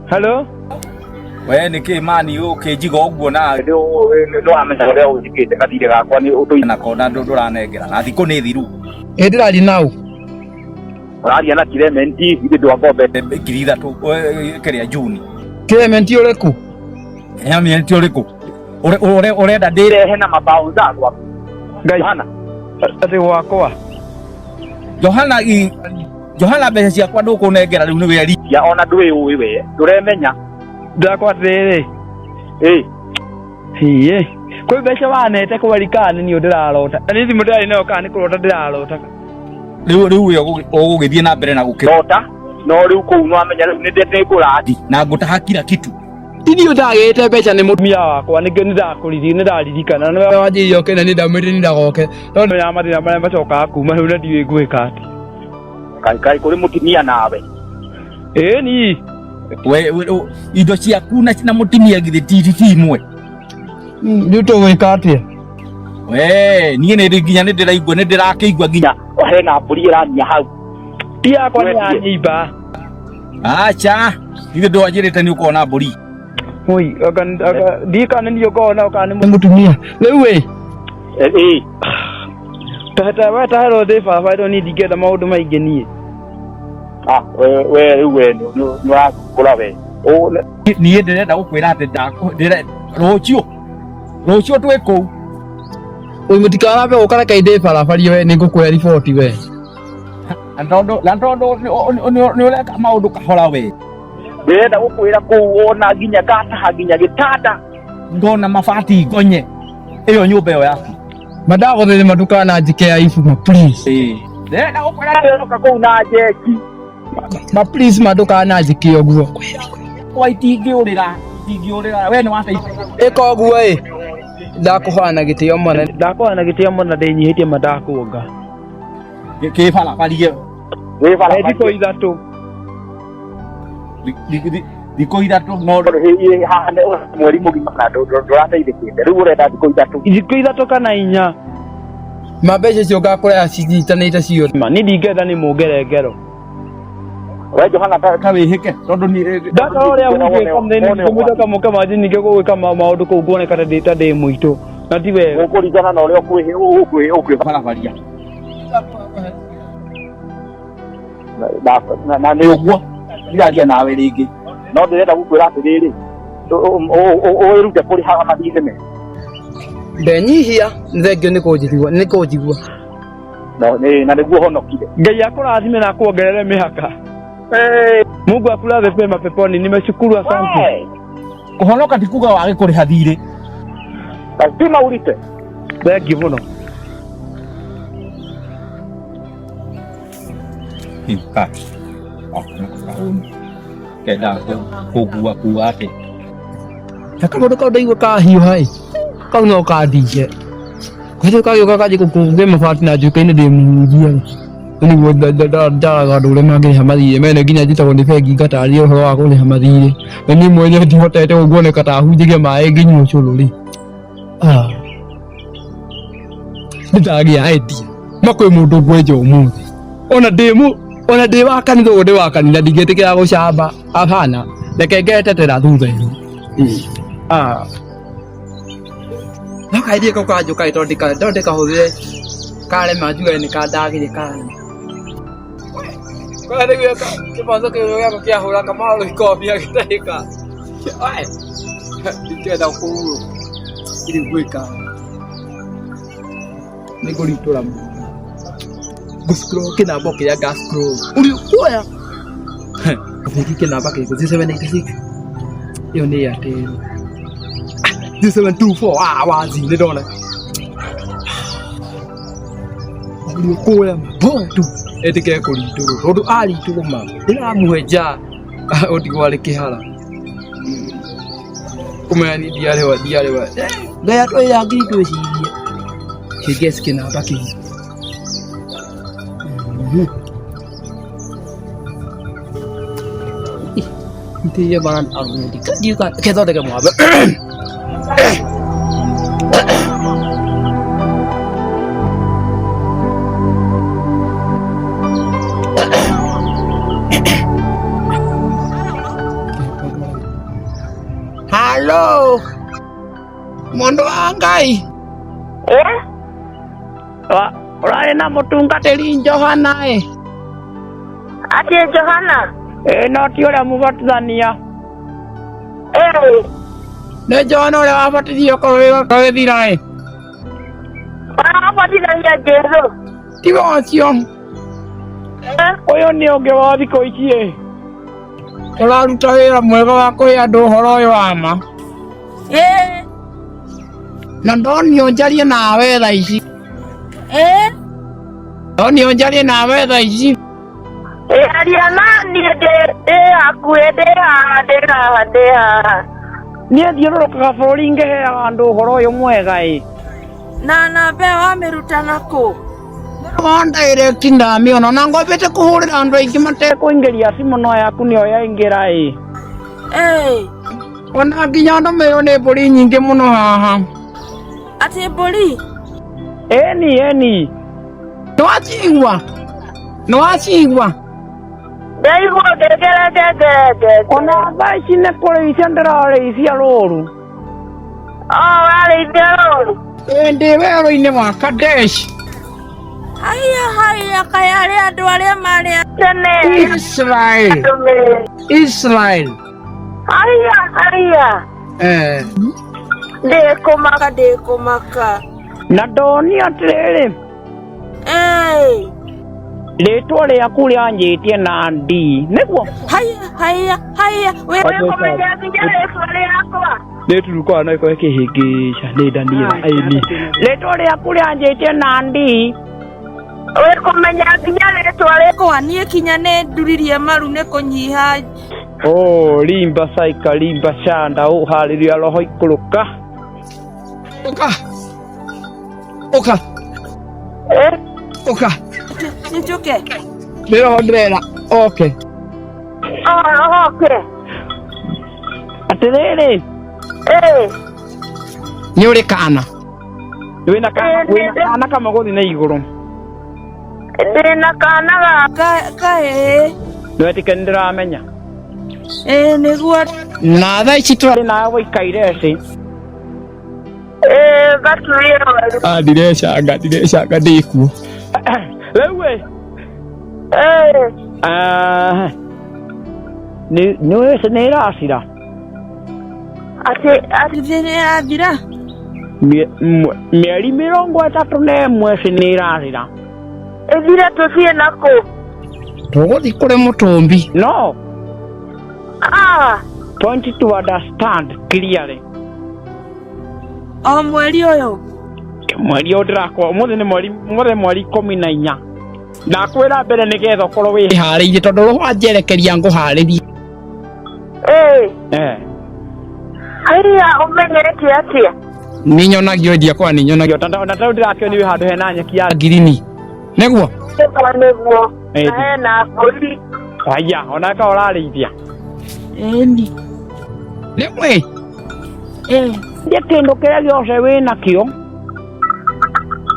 Hello. Where the came man, you Kigo Gona, do am a ticket, I did a one to Nakona Doranega, I think Conediru. Edra now. I am not them and tea, we do a bob at the Grida to carry a June. Clement Yoreku. Hamian Torico. Or that day, Henna about that one. Guyana. Johanna Bessia Quadoco Negra, ya on a due away, Doremena. Dakwa Rere. Eh, He, quite better one, take away the car in your Dalota. And it's Mudai no can go to Dalota. Do we all give you a Brena daughter? No, you could not make the Nicolati. Now go to Hakira Kitu. Did you die a better than Mutmia, one again that could in the Dadi can another you can need a million okay. Don't know Yamatoka, who may let you go cat. Kai Mutimia Nave. Any. You don't see a kuna na Mutimia give the TTT more. You told me cat here. Well, near the Guiana de la Gunedaki Guagina, or Hena Puria in your house. Tia Iba. Ah, cha, you do a jet and you call Naburi. Oi, Deacon and you go now can move to me. No way. Eh, what I don't need to get them out of my guinea. ah, where you are full of it. Oh, Near the net out without the dark, did it? Rocho to echo. We would call up a day for you and go query 40 way. And Lando, no like a mouth of Holloway. there the Opo or Naginia Gata, Haginia Gitata. Gona Mafati, Gonye. Eyo new bear. Madame was the Maducana Jacare if you please. There, now, Ma please Maducana Jacare. why Tigiola, when I Echo away. Dakohana get your money. Dakohana get your money, then you hit him a dark ogre. You gave her a padia. We have Edico that too. The Coidato, no, he had more moving the Is it clear that Tokanina? My best is your Gakura, she did an 8 years. Man, need you get any more get a ghetto? Where Johanna Carry Hicket, don't need That's all I want to come. I didn't go come out to go on a cut data de muito. Not even Okorigana or okay. Not the other would have the oh, look at Polyhamadi. Then you hear the Nicodigu. No, not a good honor. Gayakura Azimako Gare Mehaka. Muga Pula the Pema Peponi, Nimeshukura something. Honoka Tikuga, I could have did it. But Pima with it. There, give on. In fact, get out of Kuate. I come to go to car here. High. Come no car DJ. Whether you go game of art now, you can do only what the dog or the Maggie Hamadi, man again. I did on the Peggy got a real Hoagoli Hamadi. When you more than what I don't want to cut out who dig my egg in you surely. Ah, the dog idea. Makomo do Guejo moon. On a demo, on a day, I can go the Wakan, let me get a Shaba, Ahana, like I get at a Duve. Ah. No idea of Kajo Kaito, don't take a whole day. Karen Maju and the car dark in the car. Well, if I look at a Yahoo, come out with coffee, I can take a. I get a fool. It is quick. Nicolito. Guscro, Kinabokia, Gascro. Where? If you can have a case, 786. You're near 724 hours in the dollar. You call them, boom, to Etiquette to Ali to the map. Mueja, or the Walakihara. Come on, the other. They are agree to see. He gets Kinabaki. Dia bahan argument. You got get out of the mob. Mondo angai. Ora na mutungatiri Johana Ati Johana. No ti ora mubatithania. Ne Johana ora wabatithio kowe thira Wabatithania Jesu. Ti wacio. Oyo ni onge wa thiko ici uraruta wira mwega wa kuhe andu horo uyu wa ma. Na ndonio njarie nawe thaa ici. Ndonio njarie nawe thaa ici. Aria nani akuä ndä haha Niä thiårå bårå ngäheaga andå å horo å yå mwega na mbe wamä ruta nakå ndamä ona na ngobä te kå hå rä ra andå aingä matekå ingä ria cimå no yaku nä o yaingä ra ona nginya andå mä yo nä mbå ri nyingä må no haha. atä mbå ri eni nä wacigua ndaigua ngegerengenge ona thaa ici nä kå rä icia ndä rarä icia rå ru warä ithia rå ru ndä werå-inä wa Kadesh. haya kayarä andå arä a marä a tene Israel haya ndä kå maka na ndonio atä rä rĩtwa rĩaku rĩanjĩtie na ndi nĩguo haya kũmenya nginya rĩtwa rĩakwa nĩturukaga no ĩkorwo ĩkĩhĩngĩca nĩ Daniela ĩni rĩtwa rĩaku rĩanjĩtie na ndi kũmenya nginya rĩtwa rĩakwa niĩ kinya nĩ nduririe maru nĩ kũnyiha limba saika limba shanda ũharĩria roho ikũrũka ũka Njuke. Ndĩroho ndĩrera oke atĩrĩrĩ nĩ ũrĩ kana wĩna kana kamwe gũthiĩ na igũrũ ndĩna kana kaĩ nĩwetĩkia nĩ ndĩramenya nĩguo na thaa ici tũrarĩ nawe ũikaire thĩ gatuire ndirecanga ndĩkuo rĩu nĩ ĩracira atĩ nĩ ĩrathira mĩeri 31 nĩ ĩrarĩra ĩthire tũthiĩ nakũ tũgũthiĩ kũrĩ mũtũmbi no point to understand clearly mweri ũyũ ndĩrakwa ũmũthĩ nĩ mweri 14 ndakwĩra mbere nĩgetha ũkorwo wĩharĩirie tondũ rũhwa njerekeria ngũharĩrie haya ũmenyete atĩa nĩ nyonagio ndiakwa nĩ nyonagio ona tarĩu ndĩrakĩonio handũ hena nyeki ya ngirini nĩguo hena mbũri haya onaka ũrarĩithia ĩni rĩmwe nĩ kĩndũ kĩrĩa gĩothe wĩnakĩo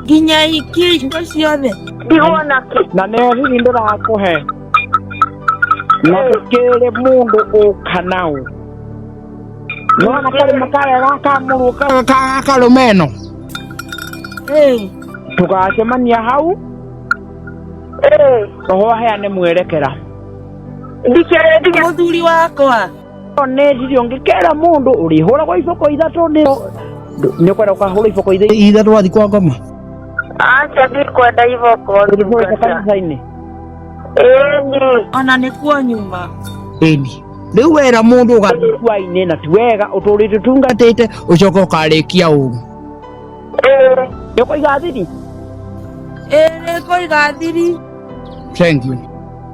nginya iki indo ciothe ndigona kĩ na nĩ hihi ndĩrakũhe na tũkĩrĩ mũndũ ũka nao nona karĩma karĩa gakamũrwo karũmeno tũgacemania hau roho heane mwerekera ndikĩrĩ mũthuri wakwa nĩ ndiri ũngĩkera mũndũ ũrĩhũragwo iboko ithatũ nĩ ũkwenda ũkahũra iboko ithatũ wathiĩ kwa ngoma acha ndikwenda iboko kanitha-inĩ ona nĩkuo nyuma ĩni rĩu wera mũndũ ũgathiĩ kwa-inĩ na ti wega ũtũrĩte tungatĩte ũcoka ũkarĩkia ũru nĩũkũiga thiri nĩkũiga thiri thank you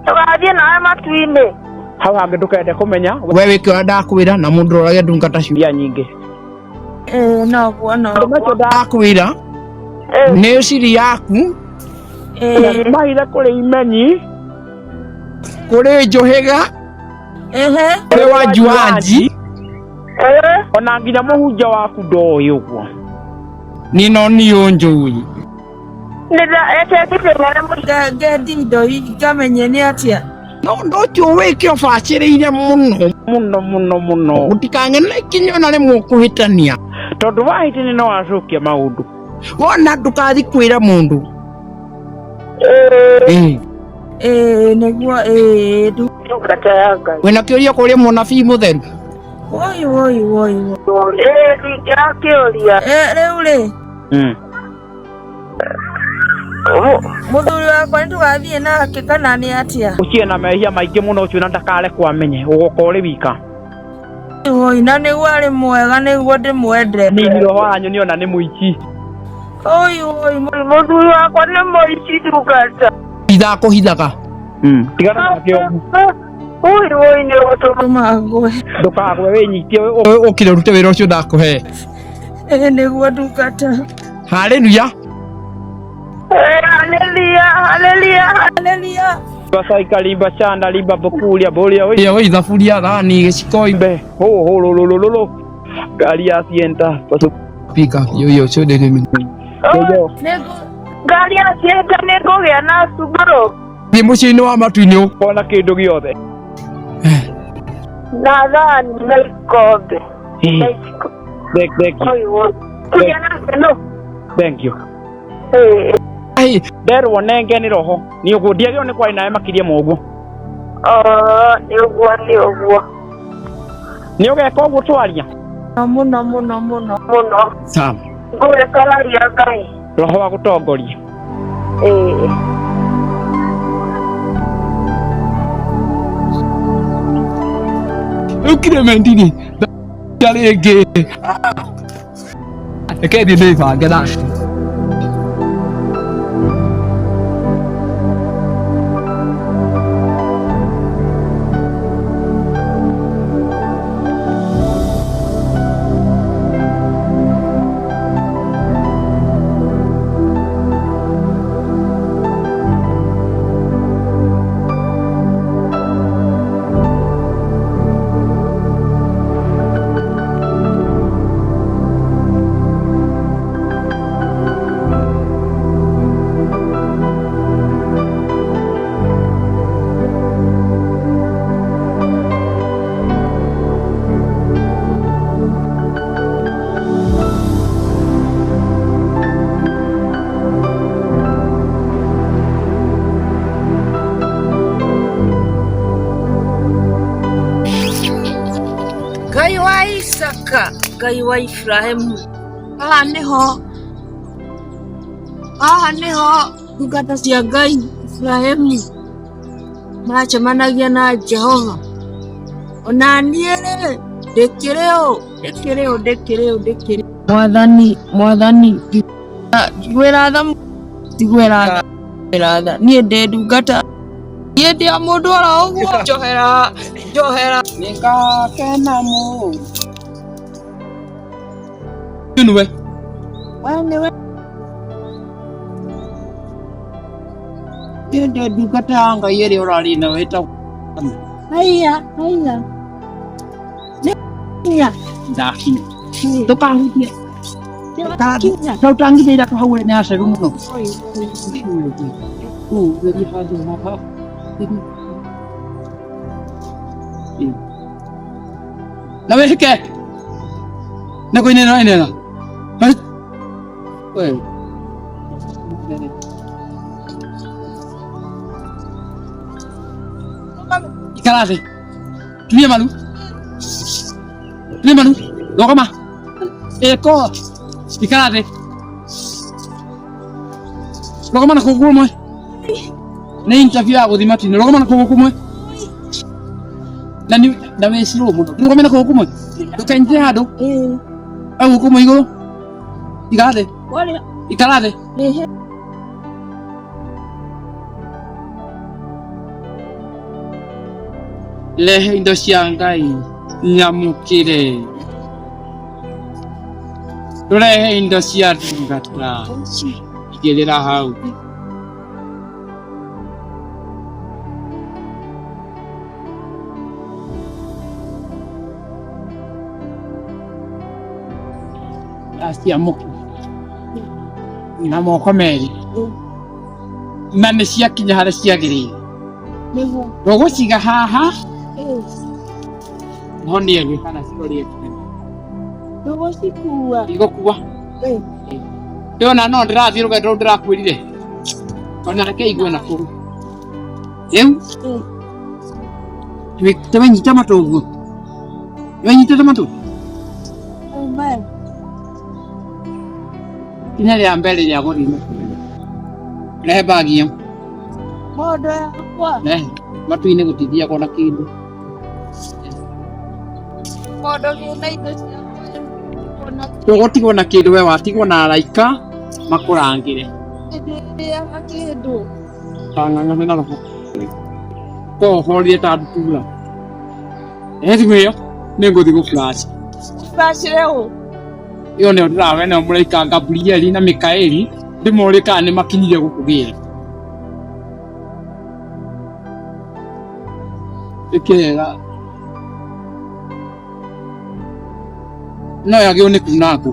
tũgathiĩ nawe matu-inĩ hau hangĩ ndũkende kũmenya we wĩke ũrĩa ndakwĩra na mũndũ ũrage ndungata ciũria nyingĩ noguo macio ndakwĩra nĩ ciri yaku mahire kũrĩ imenyi kũrĩ njũhĩga kũrĩ wanjuanji ona nginya mũhunjia waku ndoĩ ũguo niĩ no niĩ ũnjũĩ ngendi indo ngamenye nĩ atĩa no ndũcio wĩke ũbacĩrĩire mũno gũtikagĩe na ikinya ona rĩmwe ũkũhĩtania tondu wahitini no acokia maundu wona ndukathi kwira mundu niguo ndungata ya Ngai wena kiuria kuria munabii mutheru woi ndingĩra kĩũria rĩu rĩ muthuri wakwa nĩtũgathiĩ nake kana nĩ atĩa ũciĩ na mehia maingĩ mũno ũcio na ndakarekwo amenye ũgoka ũrĩ wika woi na nĩguo arĩ mwega nĩguo ndĩmwende nini roho wanyu nĩona nĩ mũici muthuri wakwa nĩ mũici ndungata ithakũhithaga tigana nakĩo nĩ gũtũma ngwe ndũkagwe wĩnyitie ũkire ũrute wĩra ũcio ndakũhe nĩguo ndungata haleluya haleluya basaika limba chanda limba bokulia bolia we ya ithaburia thani gĩciko imbe ho gari ya sienta paso pika yo chode nimi gari ya sienta nĩngũgĩa na Subaru thiĩ mũciĩ-inĩ wa matu-inĩ ũkona kĩndũ gĩothe na thani na ikombe thank you nderwo nenge nĩ roho nĩ ũguo ndiagĩrwo nĩ kwarĩ nawe makĩria ma ũguo nĩ ũguo nĩ ũgeka ũguo twaria mũno sawa ngũgekararia Ngai roho wa gũtongoria ukire mendini darege ekedi neiva gadash Ngai wa Isaka, Ngai wa Ibrahimu. Haha nĩho ndungata cia Ngai Ibrahimu maracemanagia na Jehova. Ona niĩ ndĩkĩrĩ Mwathani ngwĩra tha niĩ ndĩ ndungata niĩ ndĩ mũndũ ora ũguo njohera nĩngakena mũno nĩwe niĩ ndĩ ndungata ya Ngai ĩrĩa ũrarĩ nayo ĩtagwo haiya ndakinya ndũkahutie na ũtangithĩra tũhaure nĩ aceru mũno na wĩhĩke nĩkũ-inĩ ĩno ĩnena ikara thĩ tumia maru rogoma ĩko ikara thĩ rogoma na kũgũ ũmwe nĩ interview ya gũthima tini rogoma na kũgũ kũmwe na wĩcirwo mũno rogoma na kũgũ kũmwe ndũkenjire handũ au kũmwe igũrũ ikara thĩ lehe indo cia Ngai nyamũkĩre tũrehe indo cia ndungata igĩrĩra hau ciamũkĩre na moko merĩ na nĩ ciakinya harĩa ciagĩrĩire tũgũciga haha no niĩ kana cirorie Ndũgũcikua. Igũkua. Ndĩona no ndĩrathiĩ rũgendo ndĩrakwĩrire. Ona reke igue na kũu. Rĩu tũmenyita matũ ũguo. Tũmenyitĩte matũ. Kinya rĩa mbere rĩa gũthima. Rehe bagi ĩyo. Mondo yakwa. Rehe. Matu-inĩ gũtithiagwo na kĩndũ. Mondo gĩna indo ciakwa. Tũgũtigwo na kĩndũ we watigwo na araika makũrangĩre. Ndĩrĩaga kĩndũ. Kang'ang'ana na roho. Kohorire ta ndutura. Thimũ ĩyo nĩngũthiĩ gũ-flash. Bacĩre ũ. Ĩyo nĩyo ndĩrawe nayo mũraika Gabrieli na Mikaeli ndĩmorie kana nĩmakinyire gũkũ gĩra. Ĩkĩrega. No yagĩrwo nĩ kuuna kũ.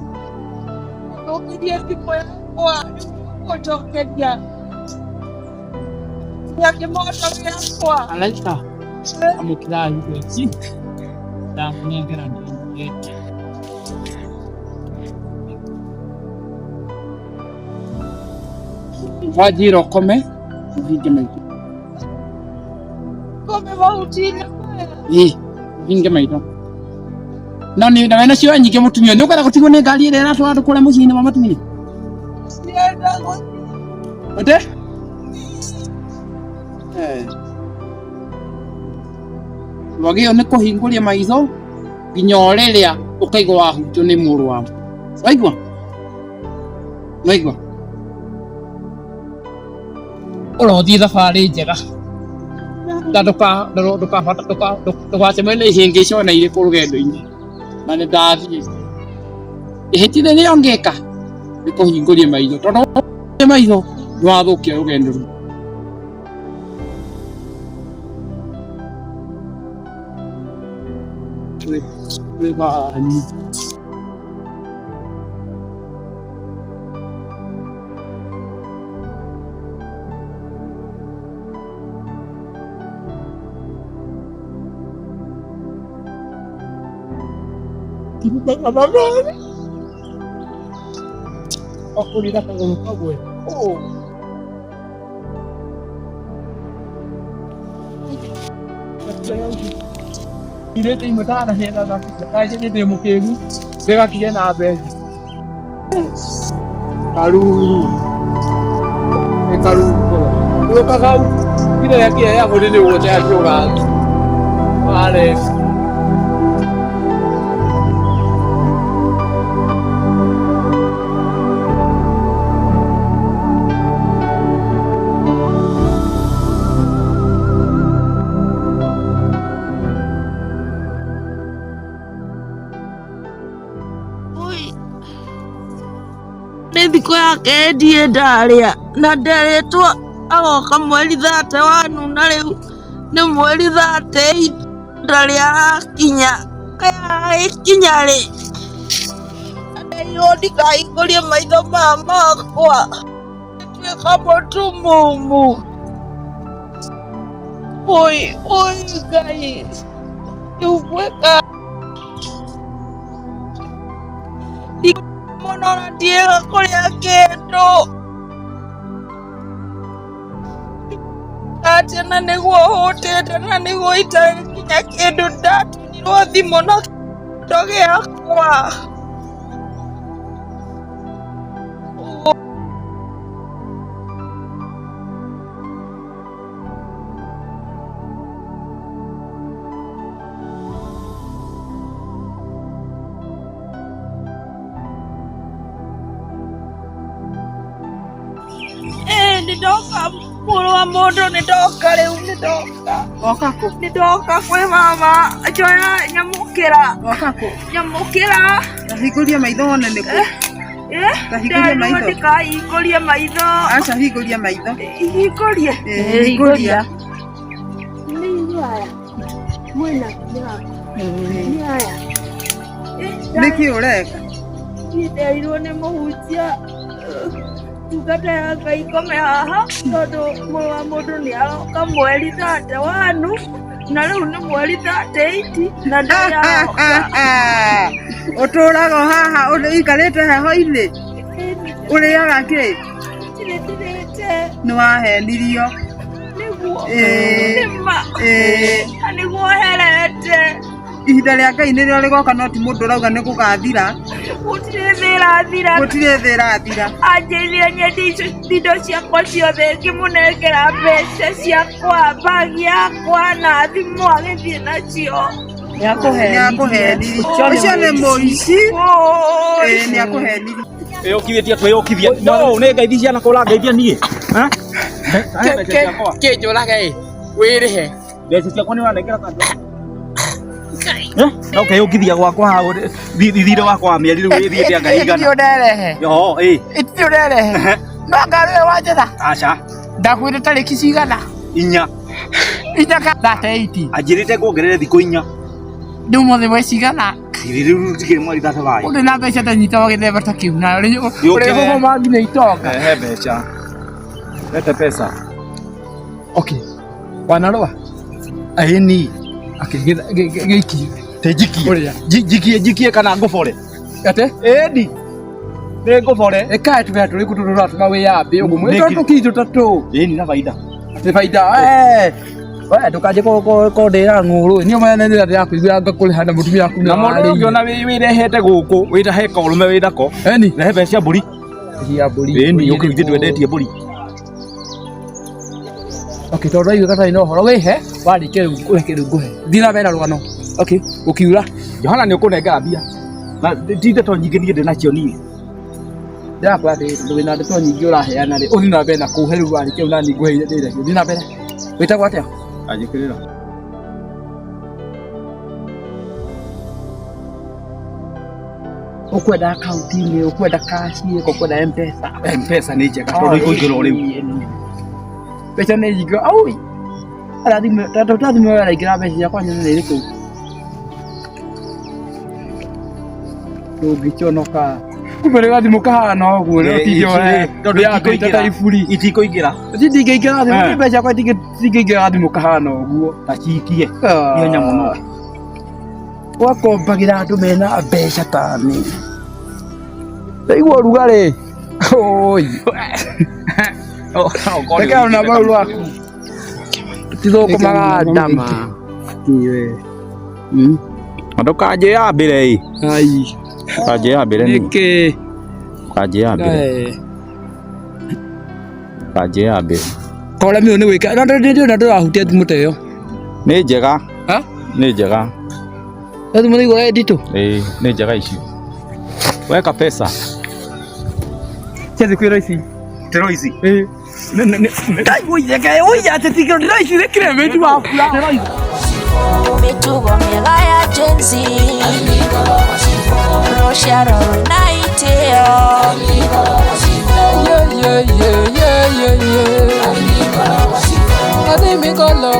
Ũkĩrie thimũ yakwa. Gũcokeria. Yake mondo yakwa. Alaika. Amũkĩra irio ici. Ndamũnengera nĩ. Wajira ũkome thinge maitho. Kome mahuti-inĩ maya. Thinge maitho. No nĩ ndawe nacio nyingĩ mũtumia nĩ ũkwenda gũtigwo nĩ ngari ĩrĩa ĩratwara andũ kũrĩa mũciĩ-inĩ wa mũtumia. Cienda gũthiĩ. Ate? Wagĩrĩirwo nĩ kũhingũria maitho nginya o rĩrĩa ũkaigua wahutio nĩ mũrũaru. Waigua? Waigua? Ũrothiĩ thabarĩ njega. Na ndũgacemanie na ihĩngĩca ona irĩkũ rũgendo-inĩ. Na nĩ ndathiĩ. Ihĩtithia rĩrĩa ngĩka nĩ kũhingũria maitho tondũ maitho nĩwathũkia rũgendo rũu. Rĩbani. Okulira kagulu kagwe. Irete imutana hela na kaje ni demo kegu. Bega kije na bezi. Karuru. Karuru. Uyo kakau. Kile yake ya kodini wote ajoga. Vale. Thikũ yake ndiĩ ndarĩa na nderĩtwo agoka mweri 31 na rĩu nĩ mweri 30 ndarĩa arakinya ikinya rĩ nderirwo ndikahingũrie maitho maya makwa nduĩka mũtumumu. Oi Ngai ndiũkwĩka mũno na ndiĩga kũrĩa kĩndũ atĩ na nĩguo hũtĩte na nĩguo itarĩ nginya kĩndũ ndatunirwo thimũ na kĩndũ gĩakwa. Nĩndoka mũrũ wa mũndũ nĩndoka rĩu nĩndoka. Oka kũ? Nĩndoka kwĩ mama njoya nyamũkĩra. Oka kũ? Nyamũkĩra. Ndahingũria maitho wone nĩ kũ? Ndahingũria maitho. Ndikahingũrie maitho. Aca hingũria maitho. Hingũrie. Hingũria. Nĩ haya. Mwĩna kĩraka. Nĩ haya. Nĩkĩ ũreka? Nderirwo nĩ mũhunjia tungata ya Ngai ikome haha tondũ mũrũ wa mũndũ nĩ aroka mweri 31 Na rĩu nĩ mweri 38 na ndĩraoka. Ũtũũraga haha ũikarĩte heho-inĩ ũrĩaga kĩ? Nĩ wahenirio nĩguo herete. Ihinda rĩa Ngai nĩrĩo rĩgoka no ti mũndũ ũrauga nĩ gũgathira. Gũtirĩ thĩ ĩrathira. Gũtirĩ thĩ ĩrathira. Anjĩrire nyendie indo ciakwa ciothe ngĩmũnengera mbeca ciakwa, bagi yakwa na thimũ agĩthiĩ nacio. Nĩakũhenirie. Ũcio nĩ mũici. Nĩakũhenirie. Twĩyũkithĩtie twĩyũkithia. No nĩ ngeithi ciana kũra ngeithia niĩ. Kĩnjũrage wĩrĩhe. Mbeca ciakwa nĩ wanengera kando. No keyũkithia gwakwa haũ thithire wakwa wa mĩeri rĩu wĩthiĩte anga igana. Itio nderehe. Yo, Itio nderehe. No ngari ĩyo wanjetha. Aca. Ndakwĩra tarĩki cigana? 4. 38. Anjĩrĩte kuongerere thikũ 4. Rĩu mũthĩ mweri cigana? Rĩu tikĩrĩ mweri 3. Ũrĩ na mbeca tanyita wa gĩthemba ta kĩu na ũrĩ gũkoma nginya itonga. He mbeca. Lete pesa. Okay. Wanarua? Aini. Gĩiki. Te jikie. Jikie kana ngũbore. Ate? Eni. Nĩ ngũbore. Ekae tũbea tũrĩ kũtũrũra tũma wĩyambe ũguo mwĩtũ tũkiri tũtatũ. Eni na faida. Nĩ faida. Wewe ndũkanjĩ kũndĩra ng'ũrũ. Niĩ mwana nĩ ndĩra kũigua ngakũrĩha na mũtumia waku na mũndũ ũngĩona wĩrehete gũkũ wĩta he kaũrũme wĩnako. Eni. Rehe mbeca cia mbũri. Cia mbũri. Eni ũkĩ ithuĩ twendetie mbũri. Okay, tondũ aigua katarĩ na ũhoro wĩhe warĩkia rĩu ũreke rĩu ngũhe. Thiĩ na mbere na rũgano. Okay, ũkiura. Johana nĩ ũkũnengera mbia. Na ti ndeto nyingĩ niĩ ndĩ nacio niĩ. Ndĩrakũra atĩ tondũ wĩna ndeto nyingĩ ũraheana rĩ, ũthiĩ na mbere na kũhe rĩu warĩkia rĩu nani ngũhe ndĩ nacio. Thiĩ na mbere. Wĩtagwo atĩa? Anjĩkĩrĩra. Ũkwenda akaunti-inĩ, ũkwenda cash, ũkwenda M-Pesa. M-Pesa nĩ njega tondũ ikũingĩra o rĩu. Mbeca nĩ nyingĩ. Au. Tũrathimwo wĩra ingĩra mbeca ciakwa nyone nĩ ĩrĩkũ. Ndũngĩkĩonoka. Kumbe rĩ gathimũ kahana ũguo rĩ ũtingĩohe. Tondũ yakũingĩra iburi. Itikũingĩra. Itingĩingĩra thimũ mbeca ciakwa itingĩingĩra gathimũ kahana ũguo. Tacikie. Ihenya mũno. Wakombagĩra andũ mena mbeca ta niĩ. Ndaigua ũrugarĩ. Oi. Reka na mau rwaku. Tithũkũmaga ndama. Niwe. Ndũkanjĩra mbere ĩ. Ai. Kanjĩra mbere nĩ. Nĩkĩ? Kanjĩra mbere. Kanjĩra mbere. Kora mĩo nĩ gwĩka. Na ndĩrahutia thimũ ta ĩyo. Nĩ njega. Ha? Nĩ njega. Thimũ nĩ igũra nditũ. Nĩ njega icio. Weka pesa. Kiasi kwĩra ici. Tero ici. Ndaigua itheke. Oya atĩ tikĩro ndĩraici thĩkĩre mĩtu waku. Mitugo mĩega ya Gen Z rũciaro rwĩna itĩo. Gathimikolo.